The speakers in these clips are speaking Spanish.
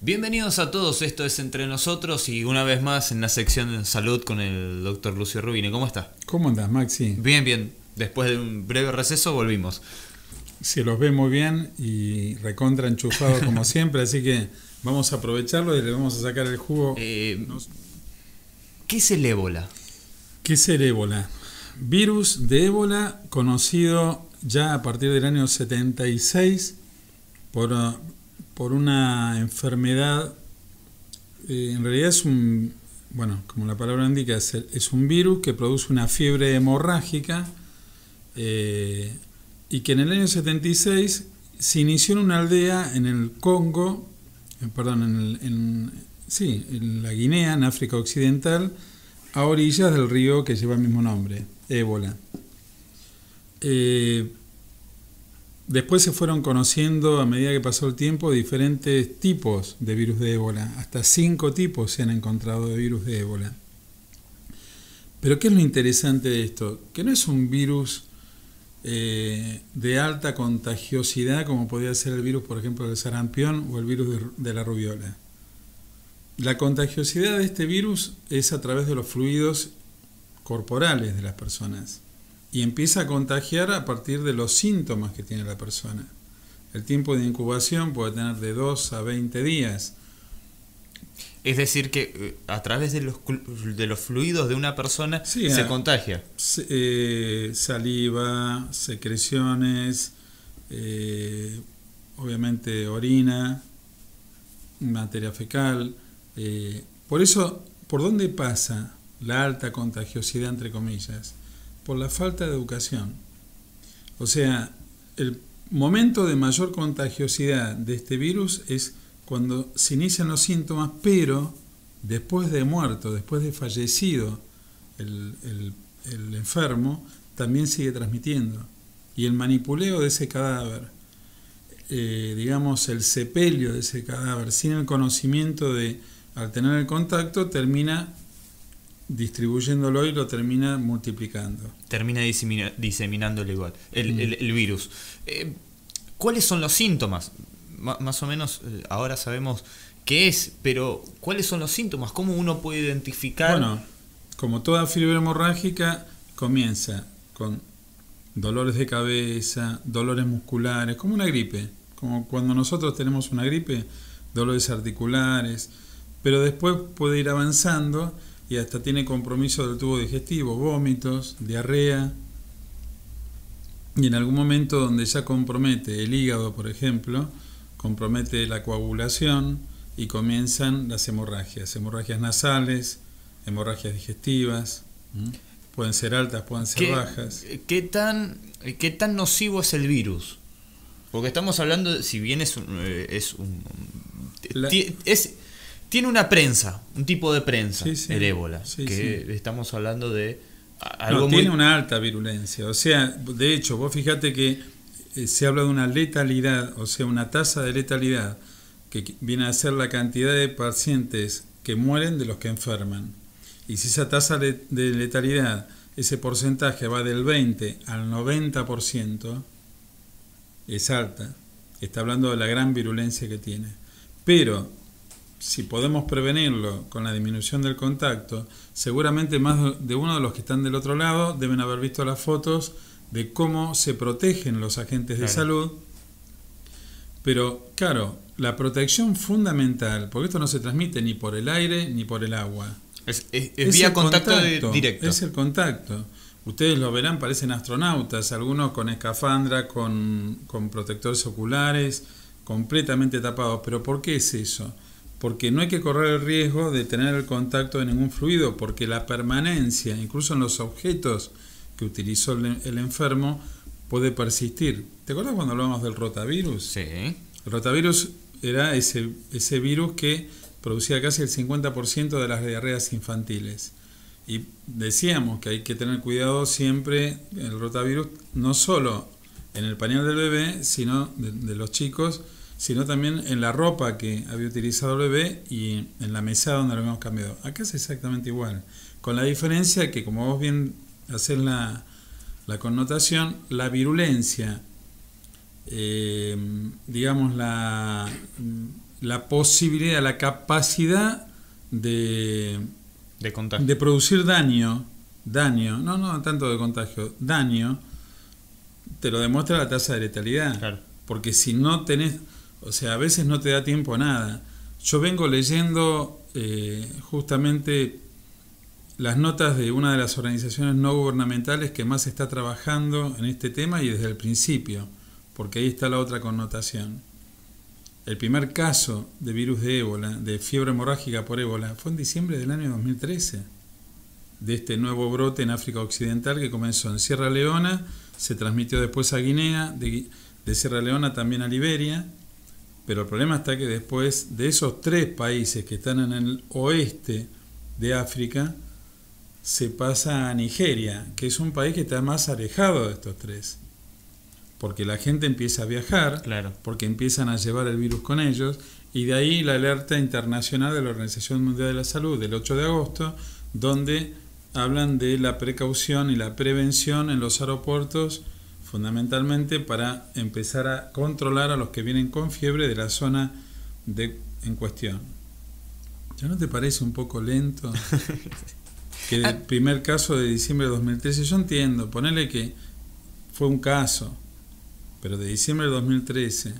Bienvenidos a todos, esto es Entre Nosotros y una vez más en la sección de salud con el doctor Lucio Rubini. ¿Cómo está? ¿Cómo andás, Maxi? Bien, bien. Después de un breve receso volvimos. Se los ve muy bien y recontra enchufado como siempre, así que vamos a aprovecharlo y le vamos a sacar el jugo. ¿Qué es el ébola? ¿Qué es el ébola? Virus de ébola conocido ya a partir del año 76 por una enfermedad, en realidad es un, bueno, como la palabra indica, es un virus que produce una fiebre hemorrágica y que en el año 76 se inició en una aldea en el Congo, en la Guinea, en África Occidental, a orillas del río que lleva el mismo nombre, ébola. Después se fueron conociendo, a medida que pasó el tiempo, diferentes tipos de virus de ébola. Hasta 5 tipos se han encontrado de virus de ébola. Pero ¿qué es lo interesante de esto? Que no es un virus de alta contagiosidad como podría ser el virus, por ejemplo, del sarampión o el virus de la rubiola. La contagiosidad de este virus es a través de los fluidos corporales de las personas. Y empieza a contagiar a partir de los síntomas que tiene la persona. El tiempo de incubación puede tener de 2 a 20 días. Es decir, que a través de los fluidos de una persona se contagia. Saliva, secreciones, obviamente orina, materia fecal. Por eso, ¿por dónde pasa la alta contagiosidad, entre comillas? Por la falta de educación. O sea, el momento de mayor contagiosidad de este virus es cuando se inician los síntomas, pero después de muerto, después de fallecido el enfermo, también sigue transmitiendo. Y el manipuleo de ese cadáver, digamos el sepelio de ese cadáver, sin el conocimiento al tener el contacto, termina distribuyéndolo y lo termina multiplicando. Termina diseminándolo igual, el virus. ¿Cuáles son los síntomas? Más o menos ahora sabemos qué es, pero ¿cuáles son los síntomas? ¿Cómo uno puede identificar? Bueno, como toda fiebre hemorrágica, comienza con dolores de cabeza, dolores musculares, como una gripe. Como cuando nosotros tenemos una gripe, dolores articulares, pero después puede ir avanzando y hasta tiene compromiso del tubo digestivo, vómitos, diarrea, y en algún momento donde ya compromete el hígado, por ejemplo, compromete la coagulación y comienzan las hemorragias nasales, hemorragias digestivas, pueden ser altas, pueden ser bajas. ¿Qué tan nocivo es el virus? Porque estamos hablando, si bien tiene una prensa, un tipo de prensa, el ébola, estamos hablando de algo tiene una alta virulencia. O sea, de hecho, vos fíjate que se habla de una letalidad, o sea, una tasa de letalidad, que viene a ser la cantidad de pacientes que mueren de los que enferman. Y si esa tasa de letalidad, ese porcentaje va del 20 al 90%, es alta. Está hablando de la gran virulencia que tiene. Pero si podemos prevenirlo con la disminución del contacto, seguramente más de uno de los que están del otro lado deben haber visto las fotos de cómo se protegen los agentes de salud. Pero, claro, la protección fundamental, porque esto no se transmite ni por el aire ni por el agua. Es vía contacto directo. Es el contacto. Ustedes lo verán, parecen astronautas, algunos con escafandra, con protectores oculares, completamente tapados. ¿Pero por qué es eso? Porque no hay que correr el riesgo de tener el contacto de ningún fluido, porque la permanencia, incluso en los objetos que utilizó el enfermo, puede persistir. ¿Te acuerdas cuando hablábamos del rotavirus? Sí. El rotavirus era ese virus que producía casi el 50% de las diarreas infantiles. Y decíamos que hay que tener cuidado siempre, el rotavirus, no solo en el pañal del bebé, sino de los chicos, sino también en la ropa que había utilizado el bebé y en la mesada donde lo habíamos cambiado. Acá es exactamente igual, con la diferencia que, como vos bien haces la connotación, la virulencia, digamos la posibilidad, la capacidad de contagio, de producir daño, no tanto de contagio, daño, te lo demuestra la tasa de letalidad. Claro. Porque si no tenés, o sea, a veces no te da tiempo a nada. Yo vengo leyendo justamente las notas de una de las organizaciones no gubernamentales que más está trabajando en este tema y desde el principio, porque ahí está la otra connotación. El primer caso de virus de ébola, de fiebre hemorrágica por ébola, fue en diciembre del año 2013, de este nuevo brote en África Occidental que comenzó en Sierra Leona, se transmitió después a Guinea, de Sierra Leona también a Liberia, pero el problema está que después de esos 3 países que están en el oeste de África, se pasa a Nigeria, que es un país que está más alejado de estos 3. Porque la gente empieza a viajar, claro, porque empiezan a llevar el virus con ellos, y de ahí la alerta internacional de la Organización Mundial de la Salud del 8 de agosto, donde hablan de la precaución y la prevención en los aeropuertos, fundamentalmente para empezar a controlar a los que vienen con fiebre de la zona en cuestión. ¿Ya no te parece un poco lento? Que el primer caso de diciembre de 2013, yo entiendo, ponele que fue un caso, pero de diciembre de 2013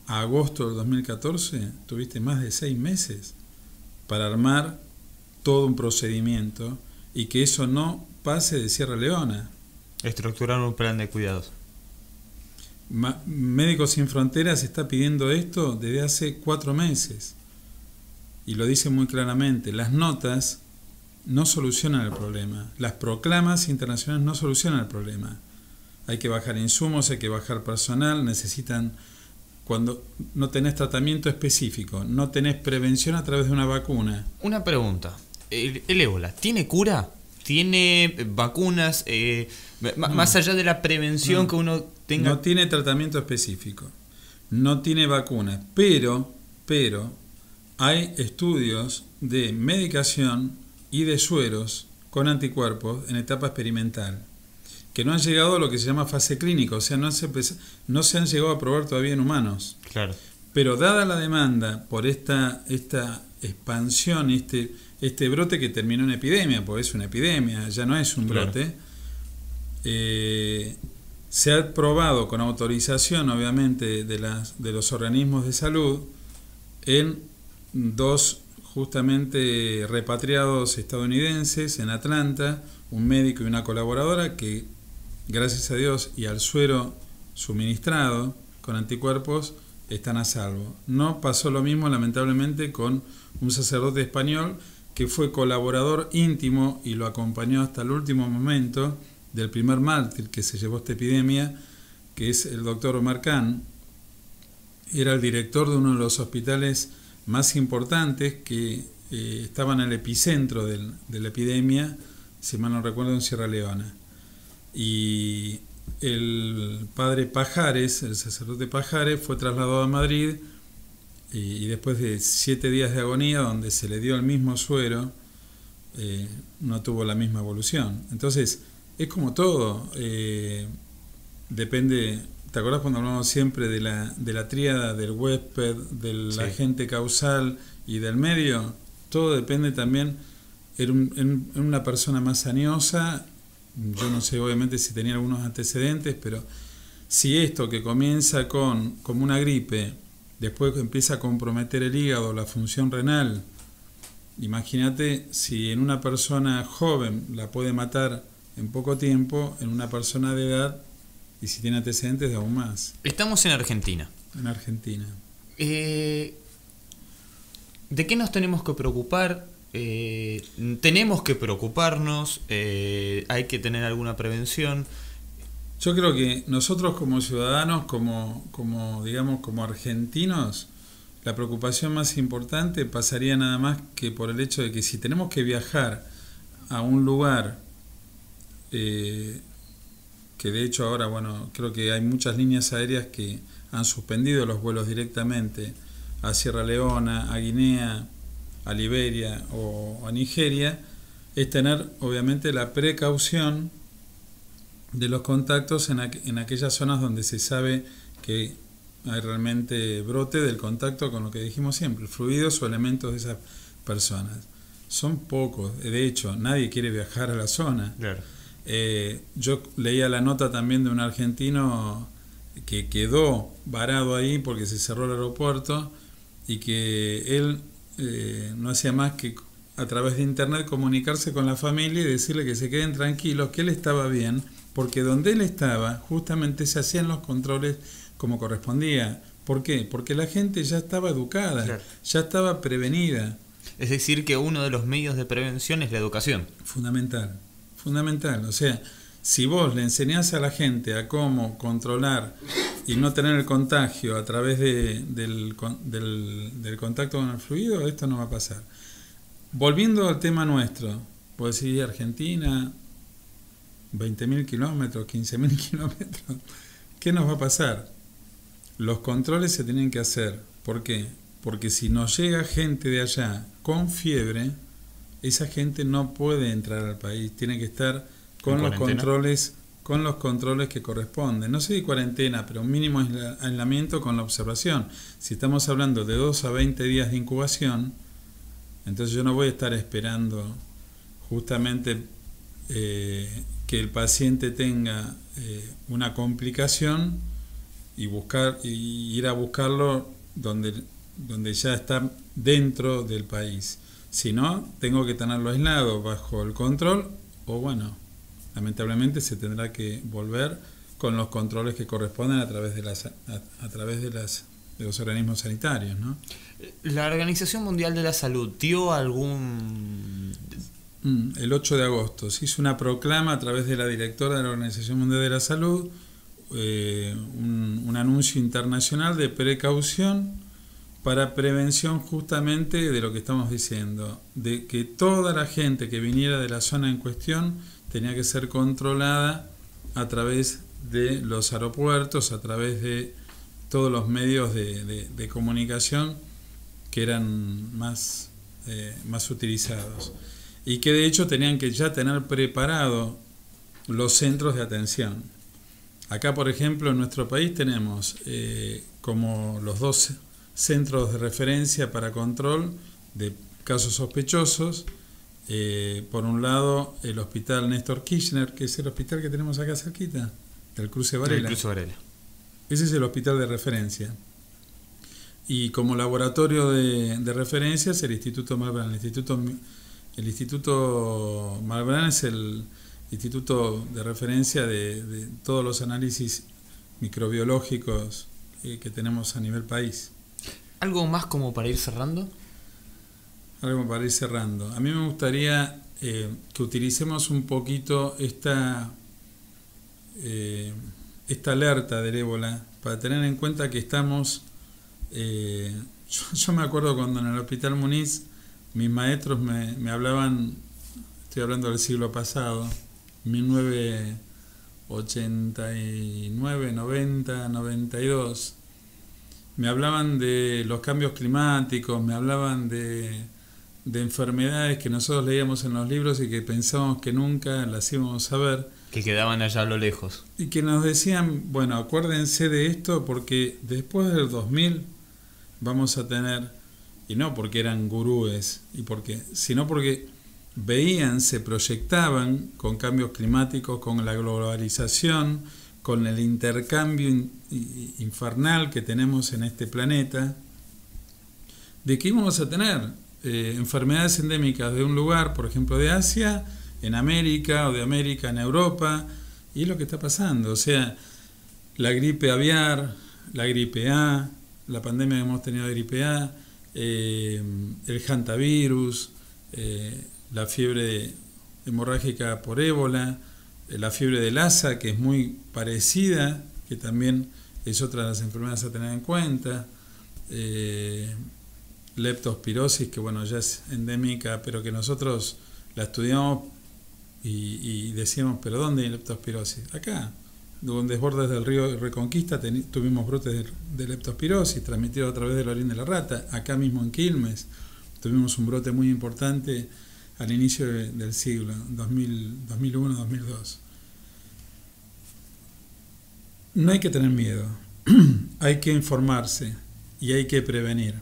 a agosto del 2014 tuviste más de 6 meses para armar todo un procedimiento y que eso no pase de Sierra Leona. Estructurar un plan de cuidados. Médicos Sin Fronteras está pidiendo esto desde hace 4 meses y lo dice muy claramente. Las notas no solucionan el problema, las proclamas internacionales no solucionan el problema. Hay que bajar insumos, hay que bajar personal, necesitan, cuando no tenés tratamiento específico, no tenés prevención a través de una vacuna. Una pregunta, ¿el ébola tiene cura? ¿Tiene vacunas? Más allá de la prevención que uno tenga... No tiene tratamiento específico, no tiene vacunas, pero hay estudios de medicación y de sueros con anticuerpos en etapa experimental, que no han llegado a lo que se llama fase clínica, o sea, no se han llegado a probar todavía en humanos. Claro. Pero dada la demanda por esta expansión, este brote que terminó en epidemia, porque es una epidemia, ya no es un brote, se ha probado con autorización, obviamente, de los organismos de salud en 2 justamente repatriados estadounidenses en Atlanta, un médico y una colaboradora que, gracias a Dios y al suero suministrado con anticuerpos, están a salvo. No pasó lo mismo, lamentablemente, con un sacerdote español que fue colaborador íntimo y lo acompañó hasta el último momento del primer mártir que se llevó esta epidemia, que es el doctor Omar Khan. Era el director de uno de los hospitales más importantes que estaban en el epicentro de la epidemia, si mal no recuerdo, en Sierra Leona. Y el padre Pajares, el sacerdote Pajares, fue trasladado a Madrid y después de 7 días de agonía, donde se le dio el mismo suero, no tuvo la misma evolución. Entonces, es como todo, depende. ¿Te acordás cuando hablamos siempre de la tríada del huésped, del agente causal y del medio? Todo depende también en una persona más añosa. Yo no sé obviamente si tenía algunos antecedentes, pero si esto que comienza como una gripe, después empieza a comprometer el hígado, la función renal, imagínate si en una persona joven la puede matar en poco tiempo, en una persona de edad, y si tiene antecedentes, de aún más. Estamos en Argentina. En Argentina. ¿De qué nos tenemos que preocupar? Tenemos que preocuparnos, hay que tener alguna prevención. Yo creo que nosotros como ciudadanos, digamos como argentinos, la preocupación más importante pasaría nada más que por el hecho de que si tenemos que viajar a un lugar, que de hecho ahora, bueno, creo que hay muchas líneas aéreas que han suspendido los vuelos directamente a Sierra Leona, a Guinea, a Liberia o a Nigeria, es tener obviamente la precaución de los contactos en aquellas zonas donde se sabe que hay realmente brote del contacto con lo que dijimos siempre, fluidos o elementos de esas personas. Son pocos, de hecho, nadie quiere viajar a la zona. Claro. Yo leía la nota también de un argentino que quedó varado ahí porque se cerró el aeropuerto y que él no hacía más que a través de internet comunicarse con la familia y decirle que se queden tranquilos, que él estaba bien, porque donde él estaba justamente se hacían los controles como correspondía. ¿Por qué? Porque la gente ya estaba educada, claro, ya estaba prevenida. Es decir, que uno de los medios de prevención es la educación. Fundamental, fundamental. O sea, si vos le enseñás a la gente a cómo controlar y no tener el contagio a través del contacto con el fluido, esto no va a pasar. Volviendo al tema nuestro, puedo decir Argentina, 20.000 kilómetros, 15.000 kilómetros, ¿qué nos va a pasar? Los controles se tienen que hacer. ¿Por qué? Porque si nos llega gente de allá con fiebre, esa gente no puede entrar al país, tiene que estar con los controles que corresponden. No sé de cuarentena, pero un mínimo aislamiento con la observación. Si estamos hablando de 2 a 20 días de incubación, entonces yo no voy a estar esperando justamente que el paciente tenga una complicación y ir a buscarlo donde ya está dentro del país. Si no, tengo que tenerlo aislado bajo el control o bueno, lamentablemente se tendrá que volver con los controles que corresponden a través de los organismos sanitarios, ¿no? ¿La Organización Mundial de la Salud dio algún...? El 8 de agosto se hizo una proclama a través de la directora de la Organización Mundial de la Salud, un anuncio internacional de precaución para prevención justamente de lo que estamos diciendo, de que toda la gente que viniera de la zona en cuestión tenía que ser controlada a través de los aeropuertos, a través de todos los medios de comunicación que eran más utilizados y que de hecho tenían que ya tener preparado los centros de atención. Acá, por ejemplo, en nuestro país tenemos como los 2 centros de referencia para control de casos sospechosos. Por un lado, el Hospital Néstor Kirchner, que es el hospital que tenemos acá cerquita, del Cruce Varela. Ese es el hospital de referencia. Y como laboratorio de referencia es el Instituto Malbrán. El Instituto Malbrán es el instituto de referencia de todos los análisis microbiológicos que tenemos a nivel país. ¿Algo más como para ir cerrando? Algo para ir cerrando. A mí me gustaría que utilicemos un poquito esta alerta del ébola para tener en cuenta que estamos... yo me acuerdo cuando en el Hospital Muniz mis maestros me hablaban, estoy hablando del siglo pasado, 1989, 90, 92, me hablaban de los cambios climáticos, me hablaban de enfermedades que nosotros leíamos en los libros y que pensábamos que nunca las íbamos a ver. Que quedaban allá a lo lejos. Y que nos decían, bueno, acuérdense de esto porque después del 2000 vamos a tener, y no porque eran gurúes, sino porque veían, se proyectaban con cambios climáticos, con la globalización, con el intercambio infernal que tenemos en este planeta, de que íbamos a tener enfermedades endémicas de un lugar, por ejemplo de Asia, en América, o de América en Europa, y es lo que está pasando. O sea, la gripe aviar, la gripe A, la pandemia que hemos tenido de gripe A, el hantavirus, la fiebre hemorrágica por ébola, la fiebre de Lassa, que es muy parecida, que también es otra de las enfermedades a tener en cuenta, leptospirosis, que bueno, ya es endémica, pero que nosotros la estudiamos y decíamos, ¿pero dónde hay leptospirosis? Acá, donde desbordes del río Reconquista tuvimos brotes de leptospirosis transmitidos a través del orín de la rata. Acá mismo en Quilmes tuvimos un brote muy importante al inicio del siglo, 2001, 2002. No hay que tener miedo, hay que informarse y hay que prevenir.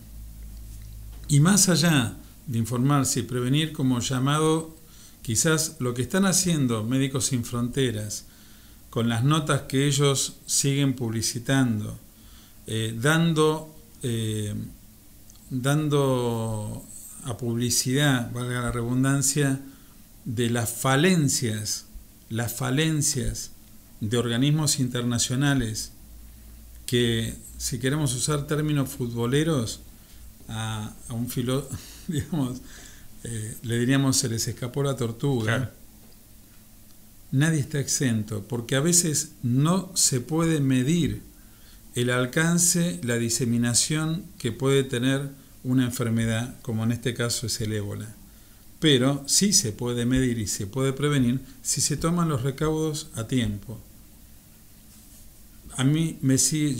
Y más allá de informarse y prevenir, como llamado, quizás lo que están haciendo Médicos Sin Fronteras, con las notas que ellos siguen publicitando, dando a publicidad, valga la redundancia, de las falencias de organismos internacionales que, si queremos usar términos futboleros, a un digamos, le diríamos se les escapó la tortuga. Claro. Nadie está exento, porque a veces no se puede medir el alcance, la diseminación que puede tener una enfermedad, como en este caso es el ébola. Pero sí se puede medir y se puede prevenir si se toman los recaudos a tiempo. A mí me sigue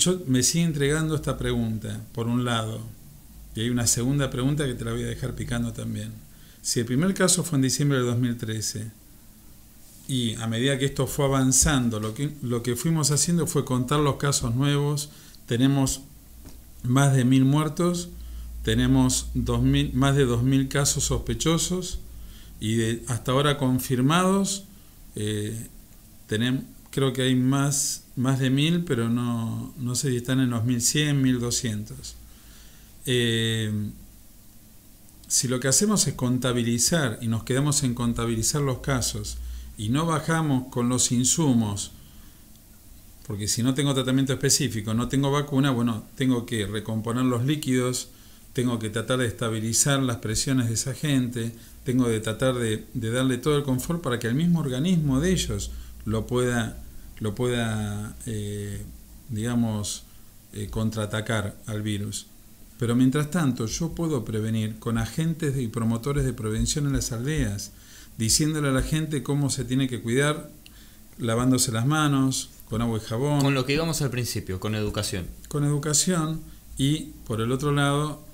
entregando esta pregunta, por un lado, y hay una segunda pregunta que te la voy a dejar picando también. Si el primer caso fue en diciembre del 2013, y a medida que esto fue avanzando, lo que fuimos haciendo fue contar los casos nuevos. Tenemos más de 1.000 muertos, tenemos más de 2.000 casos sospechosos, y hasta ahora confirmados, creo que hay más de 1.000, pero no sé si están en los 1.100, 1.200. Si lo que hacemos es contabilizar y nos quedamos en contabilizar los casos y no bajamos con los insumos, porque si no tengo tratamiento específico, no tengo vacuna, bueno, tengo que recomponer los líquidos, tengo que tratar de estabilizar las presiones de esa gente, tengo que tratar de darle todo el confort para que el mismo organismo de ellos lo pueda contraatacar al virus. Pero mientras tanto, yo puedo prevenir con agentes y promotores de prevención en las aldeas, diciéndole a la gente cómo se tiene que cuidar, lavándose las manos, con agua y jabón. Con lo que íbamos al principio, con educación. Con educación y, por el otro lado,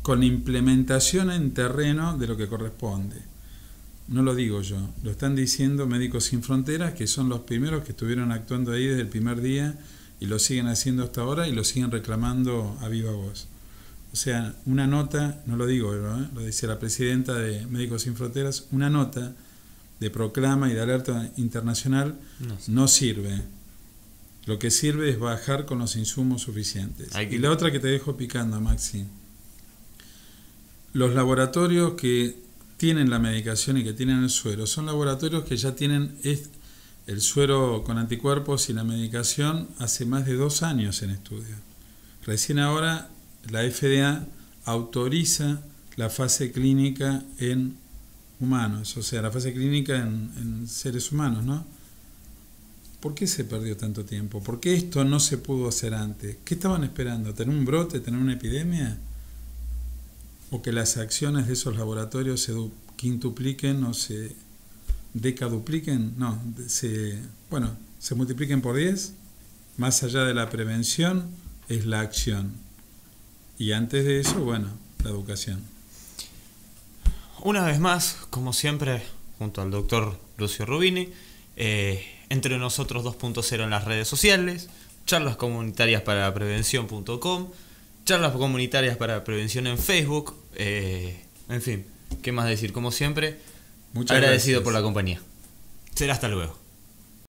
con implementación en terreno de lo que corresponde. No lo digo yo, lo están diciendo Médicos Sin Fronteras, que son los primeros que estuvieron actuando ahí desde el primer día y lo siguen haciendo hasta ahora y lo siguen reclamando a viva voz. O sea, una nota, no lo digo yo, lo dice la presidenta de Médicos Sin Fronteras, una nota de proclama y de alerta internacional no sirve. Lo que sirve es bajar con los insumos suficientes. Y la otra que te dejo picando, Maxi. Los laboratorios que tienen la medicación y que tienen el suero son laboratorios que ya tienen el suero con anticuerpos y la medicación hace más de 2 años en estudio. Recién ahora la FDA autoriza la fase clínica en humanos, o sea, la fase clínica en seres humanos, ¿no? ¿Por qué se perdió tanto tiempo? ¿Por qué esto no se pudo hacer antes? ¿Qué estaban esperando? ¿Tener un brote? ¿Tener una epidemia? ¿O que las acciones de esos laboratorios se quintupliquen o se decadupliquen? No, se multipliquen por 10. Más allá de la prevención es la acción. Y antes de eso, bueno, la educación. Una vez más, como siempre, junto al doctor Lucio Rubini, entre nosotros 2.0 en las redes sociales, charlas comunitarias para prevención.com, charlas comunitarias para prevención en Facebook, en fin, ¿qué más decir? Como siempre, muchas agradecido gracias por la compañía. Será hasta luego.